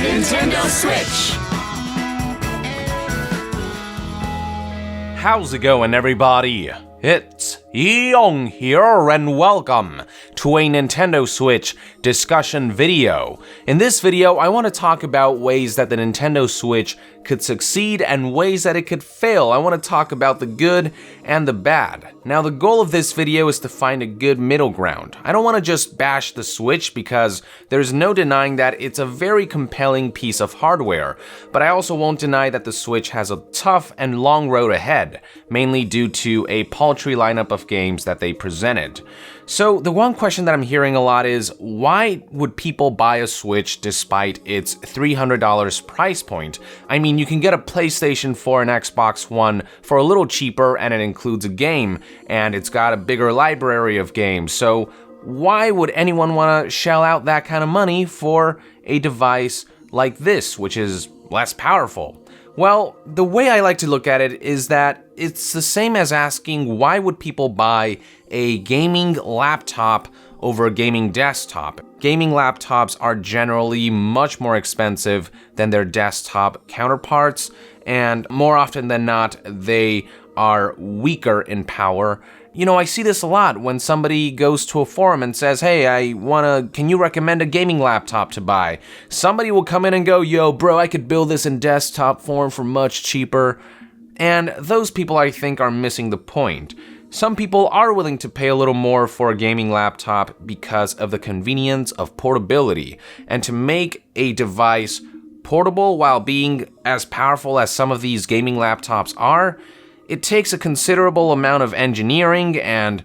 Nintendo Switch! How's it going, everybody? It's Yong here, and welcome to a Nintendo Switch discussion video. In this video, I want to talk about ways that the Nintendo Switch could succeed and ways that it could fail. I want to talk about the good and the bad. Now, the goal of this video is to find a good middle ground. I don't want to just bash the Switch because there's no denying that it's a very compelling piece of hardware, but I also won't deny that the Switch has a tough and long road ahead, mainly due to a paltry lineup of games that they presented. So the one question that I'm hearing a lot is, why would people buy a Switch despite its $300 price point? I mean, you can get a PlayStation 4 and Xbox One for a little cheaper, and it includes a game, and it's got a bigger library of games. So why would anyone want to shell out that kind of money for a device like this, which is less powerful? Well, the way I like to look at it is that it's the same as asking, why would people buy a gaming laptop over a gaming desktop? Gaming laptops are generally much more expensive than their desktop counterparts, and more often than not, they are weaker in power. You know, I see this a lot when somebody goes to a forum and says, hey, can you recommend a gaming laptop to buy? Somebody will come in and go, yo, bro, I could build this in desktop form for much cheaper. And those people, I think, are missing the point. Some people are willing to pay a little more for a gaming laptop because of the convenience of portability, and to make a device portable while being as powerful as some of these gaming laptops are, it takes a considerable amount of engineering, and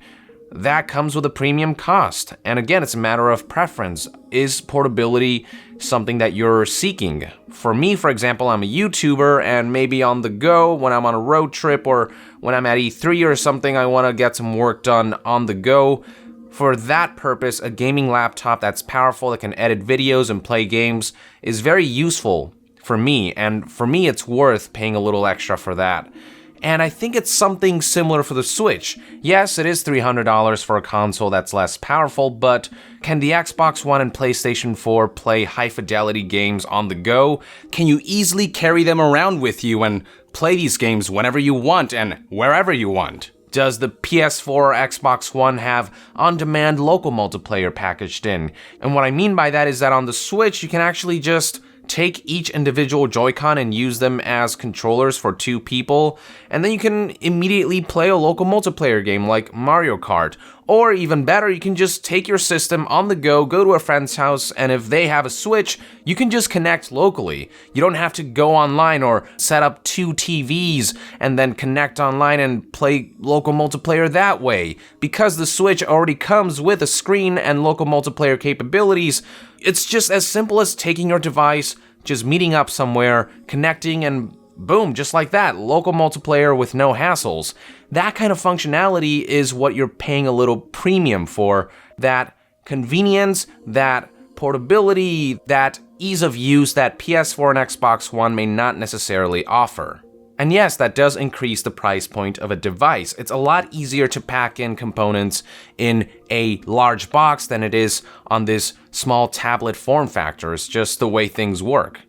that comes with a premium cost. And again, it's a matter of preference. Is portability something that you're seeking? For me, for example, I'm a YouTuber, and maybe on the go, when I'm on a road trip or when I'm at E3 or something, I want to get some work done on the go. For that purpose, a gaming laptop that's powerful, that can edit videos and play games, is very useful for me. And for me, it's worth paying a little extra for that. And I think it's something similar for the Switch. Yes, it is $300 for a console that's less powerful, but can the Xbox One and PlayStation 4 play high-fidelity games on the go? Can you easily carry them around with you and play these games whenever you want and wherever you want? Does the PS4 or Xbox One have on-demand local multiplayer packaged in? And what I mean by that is that on the Switch, you can actually just take each individual Joy-Con and use them as controllers for two people, and then you can immediately play a local multiplayer game like Mario Kart. Or even better, you can just take your system on the go to a friend's house, and if they have a Switch, you can just connect locally. You don't have to go online or set up two TVs and then connect online and play local multiplayer that way. Because the Switch already comes with a screen and local multiplayer capabilities, it's just as simple as taking your device, just meeting up somewhere, connecting, and boom, just like that, local multiplayer with no hassles. That kind of functionality is what you're paying a little premium for. That convenience, that portability, that ease of use that PS4 and Xbox One may not necessarily offer. And yes, that does increase the price point of a device. It's a lot easier to pack in components in a large box than it is on this small tablet form factor. It's just the way things work.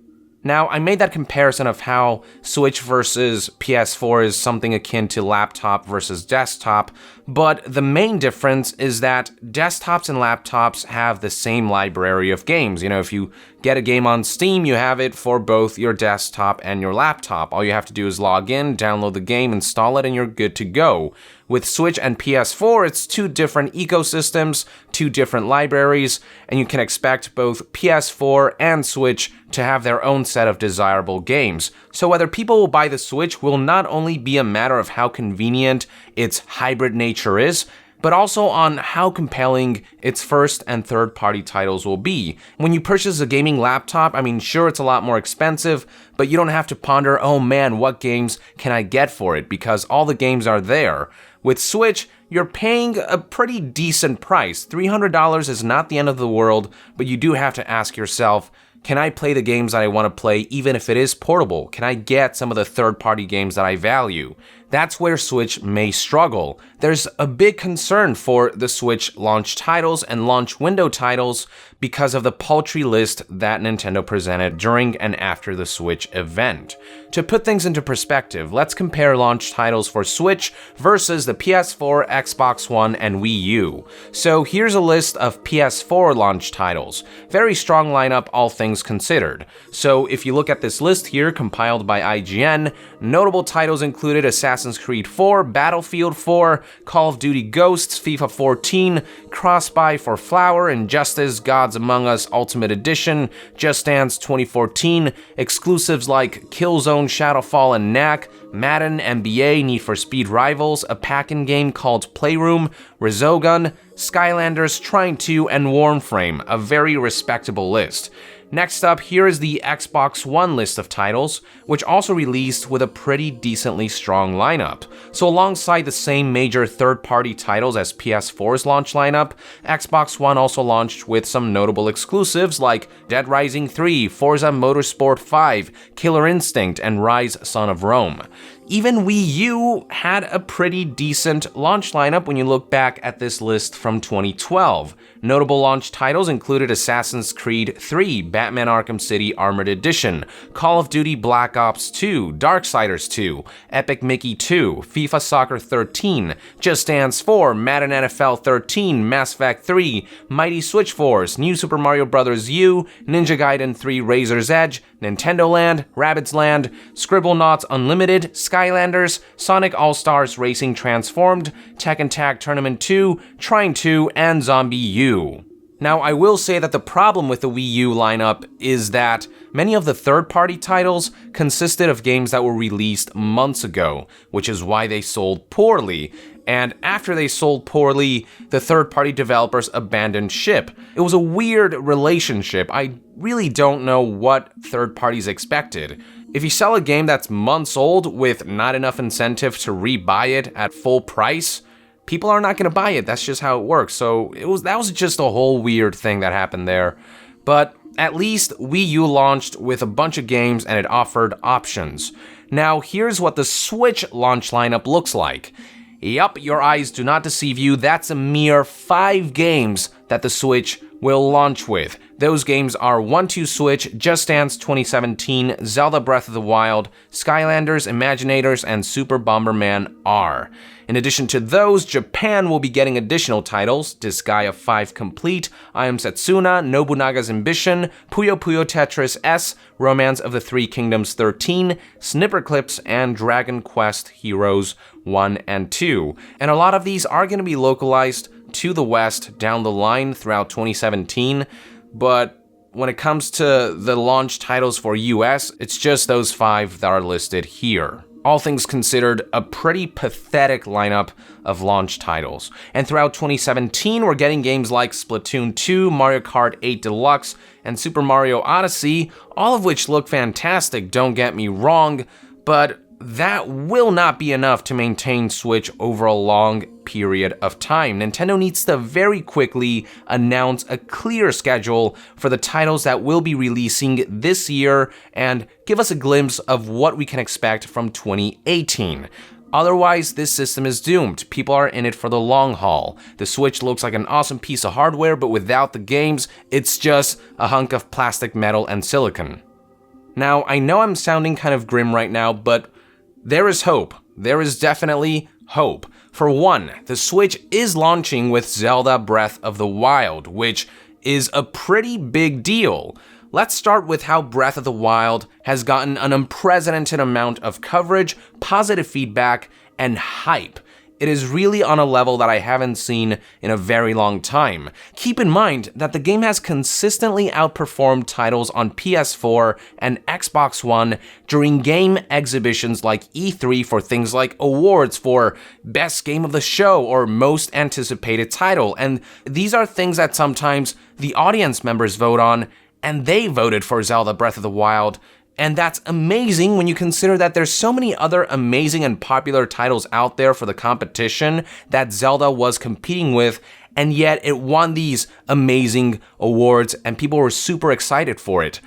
Now, I made that comparison of how Switch versus PS4 is something akin to laptop versus desktop, but the main difference is that desktops and laptops have the same library of games. You know, if you get a game on Steam, you have it for both your desktop and your laptop. All you have to do is log in, download the game, install it, and you're good to go. With Switch and PS4, it's two different ecosystems, two different libraries, and you can expect both PS4 and Switch to have their own set of desirable games. So whether people will buy the Switch will not only be a matter of how convenient its hybrid nature is, but also on how compelling its first and third-party titles will be. When you purchase a gaming laptop, I mean, sure, it's a lot more expensive, but you don't have to ponder, oh man, what games can I get for it? Because all the games are there. With Switch, you're paying a pretty decent price. $300 is not the end of the world, but you do have to ask yourself, can I play the games that I want to play even if it is portable? Can I get some of the third-party games that I value? that's where Switch may struggle. There's a big concern for the Switch launch titles and launch window titles because of the paltry list that Nintendo presented during and after the Switch event. To put things into perspective, let's compare launch titles for Switch versus the PS4, Xbox One, and Wii U. So here's a list of PS4 launch titles. Very strong lineup, all things considered. So if you look at this list here, compiled by IGN, notable titles included Assassin's Creed 4, Battlefield 4, Call of Duty Ghosts, FIFA 14, Cross-Buy for Flower, Injustice, Gods Among Us Ultimate Edition, Just Dance 2014, exclusives like Killzone, Shadowfall, and Knack, Madden, NBA, Need for Speed Rivals, a pack-in game called Playroom, Resogun, Skylanders, Trine 2, and Warframe, a very respectable list. Next up, here is the Xbox One list of titles, which also released with a pretty decently strong lineup. So alongside the same major third-party titles as PS4's launch lineup, Xbox One also launched with some notable exclusives like Dead Rising 3, Forza Motorsport 5, Killer Instinct, and Rise: Son of Rome. Even Wii U had a pretty decent launch lineup when you look back at this list from 2012. Notable launch titles included Assassin's Creed 3, Batman Arkham City Armored Edition, Call of Duty Black Ops 2, Darksiders 2, Epic Mickey 2, FIFA Soccer 13, Just Dance 4, Madden NFL 13, Mass Effect 3, Mighty Switch Force, New Super Mario Bros. U, Ninja Gaiden 3 Razor's Edge, Nintendo Land, Rabbids Land, Scribblenauts Unlimited, Skylanders, Sonic All-Stars Racing Transformed, Tekken Tag Tournament 2, Trine 2, and Zombie U. Now, I will say that the problem with the Wii U lineup is that many of the third-party titles consisted of games that were released months ago, which is why they sold poorly. And after they sold poorly, the third-party developers abandoned ship. It was a weird relationship. I really don't know what third parties expected. If you sell a game that's months old with not enough incentive to rebuy it at full price, people are not going to buy it. That's just how it works. So that was just a whole weird thing that happened there. But at least Wii U launched with a bunch of games and it offered options. Now here's what the Switch launch lineup looks like. Yup, your eyes do not deceive you. That's a mere 5 games that the Switch will launch with. Those games are 1-2-Switch, Just Dance 2017, Zelda Breath of the Wild, Skylanders, Imaginators, and Super Bomberman R. In addition to those, Japan will be getting additional titles: Disgaea 5 Complete, I Am Setsuna, Nobunaga's Ambition, Puyo Puyo Tetris S, Romance of the Three Kingdoms 13, Snipperclips, and Dragon Quest Heroes 1 and 2. And a lot of these are going to be localized to the West down the line throughout 2017, but when it comes to the launch titles for US, it's just those 5 that are listed here. All things considered, a pretty pathetic lineup of launch titles. And throughout 2017, we're getting games like Splatoon 2, Mario Kart 8 Deluxe, and Super Mario Odyssey, all of which look fantastic, don't get me wrong, but that will not be enough to maintain Switch over a long period of time. Nintendo needs to very quickly announce a clear schedule for the titles that will be releasing this year and give us a glimpse of what we can expect from 2018. Otherwise, this system is doomed. People are in it for the long haul. The Switch looks like an awesome piece of hardware, but without the games, it's just a hunk of plastic, metal, and silicon. Now, I know I'm sounding kind of grim right now, but there is hope. There is definitely hope. For one, the Switch is launching with Zelda Breath of the Wild, which is a pretty big deal. Let's start with how Breath of the Wild has gotten an unprecedented amount of coverage, positive feedback, and hype. It is really on a level that I haven't seen in a very long time. Keep in mind that the game has consistently outperformed titles on PS4 and Xbox One during game exhibitions like E3 for things like awards for Best Game of the Show or Most Anticipated Title. And these are things that sometimes the audience members vote on, and they voted for Zelda Breath of the Wild. And that's amazing when you consider that there's so many other amazing and popular titles out there for the competition that Zelda was competing with, and yet it won these amazing awards and people were super excited for it.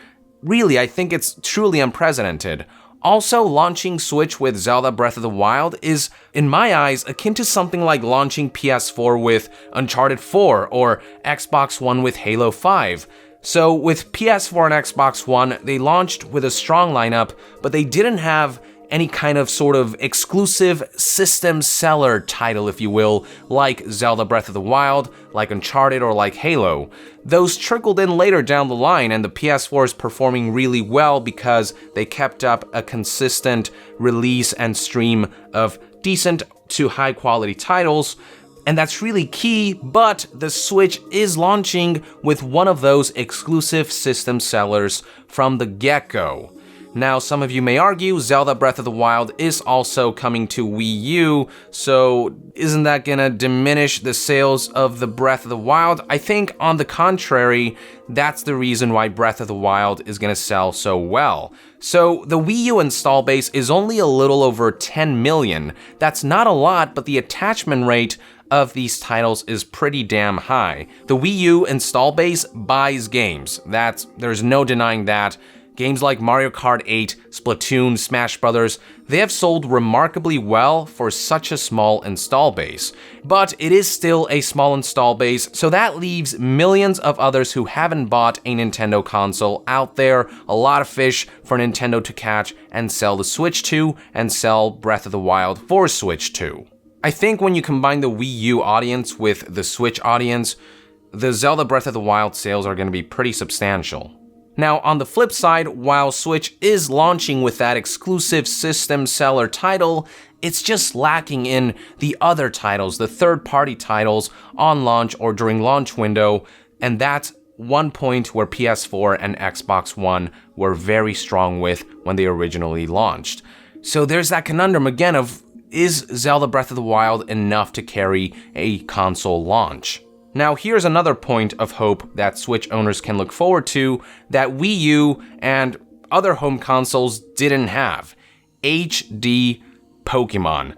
Really, I think it's truly unprecedented. Also, launching Switch with Zelda Breath of the Wild is, in my eyes, akin to something like launching PS4 with Uncharted 4 or Xbox One with Halo 5. So with PS4 and Xbox One, they launched with a strong lineup, but they didn't have any kind of sort of exclusive system seller title, if you will, like Zelda Breath of the Wild, like Uncharted, or like Halo. Those trickled in later down the line, and the PS4 is performing really well because they kept up a consistent release and stream of decent to high quality titles. And that's really key, but the Switch is launching with one of those exclusive system sellers from the get-go. Now, some of you may argue Zelda Breath of the Wild is also coming to Wii U, so isn't that gonna diminish the sales of the Breath of the Wild? I think, on the contrary, that's the reason why Breath of the Wild is gonna sell so well. So, the Wii U install base is only a little over 10 million. That's not a lot, but the attachment rate of these titles is pretty damn high. The Wii U install base buys games. There's no denying that. Games like Mario Kart 8, Splatoon, Smash Bros., they have sold remarkably well for such a small install base. But it is still a small install base, so that leaves millions of others who haven't bought a Nintendo console out there, a lot of fish for Nintendo to catch and sell the Switch to, and sell Breath of the Wild for Switch to. I think when you combine the Wii U audience with the Switch audience, the Zelda Breath of the Wild sales are going to be pretty substantial. Now, on the flip side, while Switch is launching with that exclusive system seller title, it's just lacking in the other titles, the third-party titles on launch or during launch window, and that's one point where PS4 and Xbox One were very strong with when they originally launched. So there's that conundrum again of, is Zelda Breath of the Wild enough to carry a console launch? Now, here's another point of hope that Switch owners can look forward to that Wii U and other home consoles didn't have: HD Pokémon.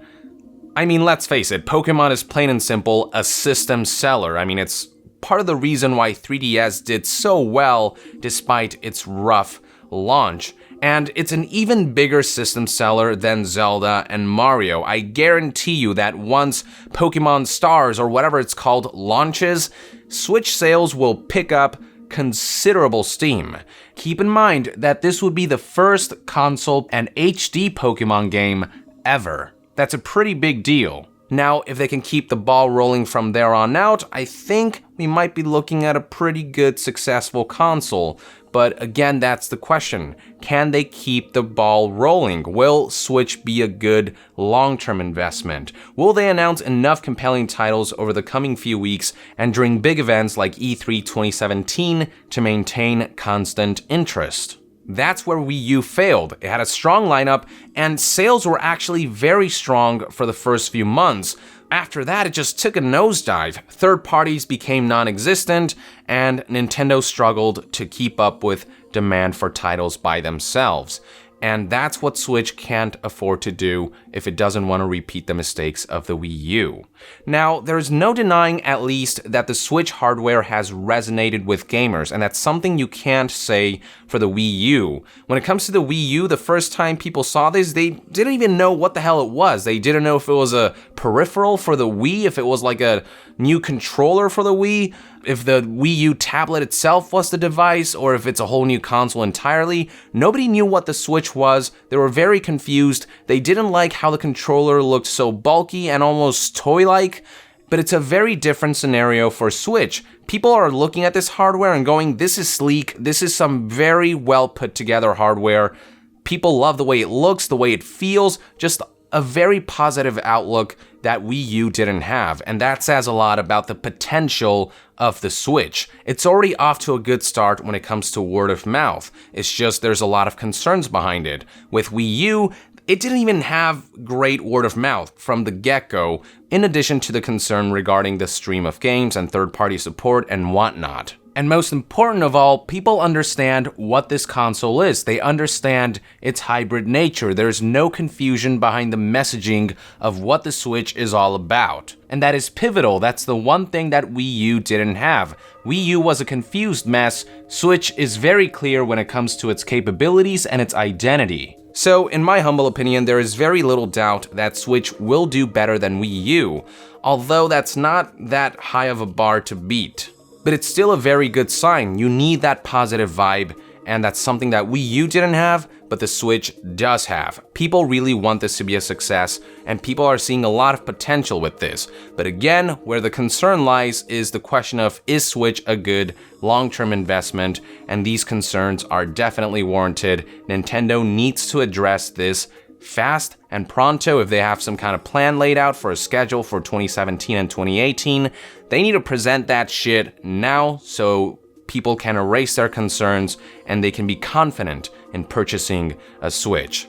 I mean, let's face it, Pokémon is plain and simple a system seller. I mean, it's part of the reason why 3DS did so well despite its rough launch. And it's an even bigger system seller than Zelda and Mario. I guarantee you that once Pokémon Stars, or whatever it's called, launches, Switch sales will pick up considerable steam. Keep in mind that this would be the first console and HD Pokémon game ever. That's a pretty big deal. Now, if they can keep the ball rolling from there on out, I think we might be looking at a pretty good, successful console. But again, that's the question. Can they keep the ball rolling? Will Switch be a good long-term investment? Will they announce enough compelling titles over the coming few weeks and during big events like E3 2017 to maintain constant interest? That's where Wii U failed. It had a strong lineup, and sales were actually very strong for the first few months. After that, it just took a nosedive. Third parties became non-existent, and Nintendo struggled to keep up with demand for titles by themselves. And that's what Switch can't afford to do if it doesn't want to repeat the mistakes of the Wii U. Now, there's no denying at least that the Switch hardware has resonated with gamers, and that's something you can't say for the Wii U. When it comes to the Wii U, the first time people saw this, they didn't even know what the hell it was. They didn't know if it was a peripheral for the Wii, if it was like a new controller for the Wii, if the Wii U tablet itself was the device, or if it's a whole new console entirely. Nobody knew what the Switch was. They were very confused. They didn't like how the controller looked so bulky and almost toy-like, but it's a very different scenario for Switch. People are looking at this hardware and going, this is sleek, this is some very well put together hardware. People love the way it looks, the way it feels, just a very positive outlook that Wii U didn't have, and that says a lot about the potential of the Switch. It's already off to a good start when it comes to word of mouth. It's just there's a lot of concerns behind it. With Wii U, it didn't even have great word of mouth from the get-go, in addition to the concern regarding the stream of games and third-party support and whatnot. And most important of all, people understand what this console is. They understand its hybrid nature. There's no confusion behind the messaging of what the Switch is all about. And that is pivotal. That's the one thing that Wii U didn't have. Wii U was a confused mess. Switch is very clear when it comes to its capabilities and its identity. So, in my humble opinion, there is very little doubt that Switch will do better than Wii U, although that's not that high of a bar to beat. But it's still a very good sign. You need that positive vibe, and that's something that Wii U didn't have, but the Switch does have. People really want this to be a success, and people are seeing a lot of potential with this. But again, where the concern lies is the question of, is Switch a good long-term investment? And these concerns are definitely warranted. Nintendo needs to address this fast and pronto. If they have some kind of plan laid out for a schedule for 2017 and 2018, they need to present that shit now so people can erase their concerns and they can be confident in purchasing a Switch.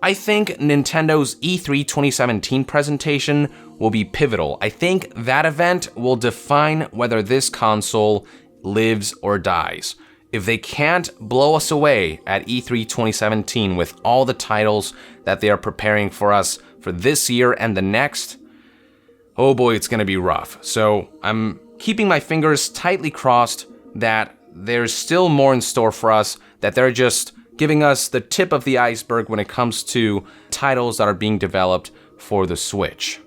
I think Nintendo's E3 2017 presentation will be pivotal. I think that event will define whether this console lives or dies. If they can't blow us away at E3 2017 with all the titles that they are preparing for us for this year and the next, oh boy, it's gonna be rough. So I'm keeping my fingers tightly crossed that there's still more in store for us, that they're just giving us the tip of the iceberg when it comes to titles that are being developed for the Switch.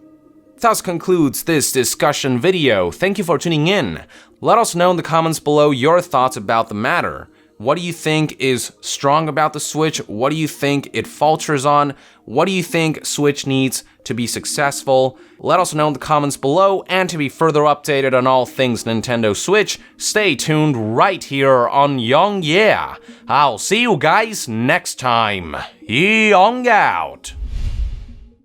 Thus concludes this discussion video. Thank you for tuning in. Let us know in the comments below your thoughts about the matter. What do you think is strong about the Switch? What do you think it falters on? What do you think Switch needs to be successful? Let us know in the comments below, and to be further updated on all things Nintendo Switch, stay tuned right here on Young Yeah. I'll see you guys next time. Young out.